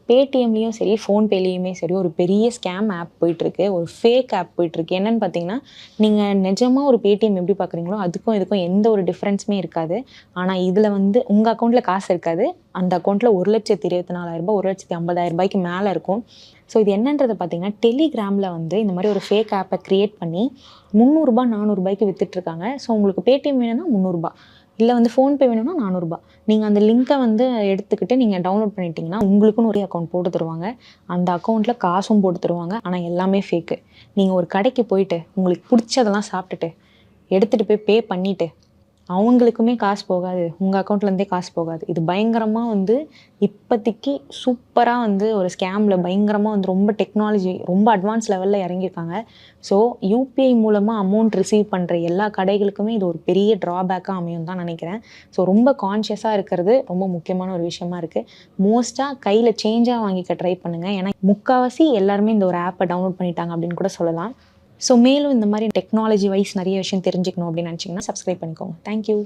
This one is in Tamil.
பேடிஎம்லேயும் சரி, ஃபோன்பேலேயுமே சரி ஒரு பெரிய ஸ்கேம் ஆப் போயிட்டுருக்கு. ஒரு ஃபேக் ஆப் போயிட்டுருக்கு. என்னன்னு பார்த்தீங்கன்னா, நீங்க நிஜமா ஒரு பேடிஎம் எப்படி பார்க்குறீங்களோ, அதுக்கும் இதுக்கும் எந்த ஒரு டிஃப்ரென்ஸுமே இருக்காது. ஆனா இதில வந்து உங்க அக்கவுண்ட்ல காசு இருக்காது. அந்த அக்கவுண்ட்ல ரூ. 1,24,000 ரூ. 1,50,000க்கு மேல இருக்கும். இது என்னன்றத பார்த்தீங்கன்னா, டெலிகிராம்ல வந்து இந்த மாரி ஒரு ஃபேக் ஆப்ப கிரியேட் பண்ணி ரூ. 300 ரூ. 400க்கு வித்துட்டுருக்காங்க. உங்களுக்கு பேடிஎம் வேணும்னா ரூ. 300 இல்ல வந்து ஃபோன்பே வேணும்னா ரூ. 400. நீங்க அந்த லிங்க்க வந்து எடுத்துக்கிட்டு நீங்க டவுன்லோட் பண்ணிட்டீங்கன்னா, உங்களுக்குன்னு ஒரு அக்கவுண்ட் போட்டு தருவாங்க. அந்த அக்கவுண்ட்ல காசும் போட்டு தருவாங்க. ஆனா எல்லாமே ஃபேக்கு. நீங்க ஒரு கடைக்கு போயிட்டு, உங்களுக்கு புடிச்சதெல்லாம் சாப்பிட்டுட்டு, எடுத்துட்டு போய் பே பண்ணிட்டு, அவங்களுக்குமே காசு போகாது. உங்க அக்கவுண்ட்லேருந்தே காசு போகாது. இது பயங்கரமா வந்து இப்பத்திக்கு சூப்பரா வந்து ஒரு ஸ்கேம்ல பயங்கரமா வந்து ரொம்ப டெக்னாலஜி ரொம்ப அட்வான்ஸ் லெவல்ல இறங்கியிருக்காங்க. யுபிஐ மூலமா அமௌண்ட் ரிசீவ் பண்ற எல்லா கடைகளுக்குமே இது ஒரு பெரிய ட்ராபேக்கா அமையும்னு தான் நினைக்கிறேன். ரொம்ப கான்ஷியஸா இருக்கிறது ரொம்ப முக்கியமான ஒரு விஷயமா இருக்கு. மோஸ்ட்டா கையில சேஞ்சா வாங்கிக்க ட்ரை பண்ணுங்க. ஏன்னா முக்காவாசி எல்லாருமே இந்த ஒரு ஆப்ப டவுன்லோட் பண்ணிட்டாங்க அப்படின்னு கூட சொல்லலாம். மேலும் இந்த மாரி டெக்னாலஜி வைஸ் நெறைய விஷயம் தெரிஞ்சுக்கணும் அப்படின்னு நினைச்சீங்கன்னா, சப்ஸ்கிரைப் பண்ணிக்கோங்க. Thank you.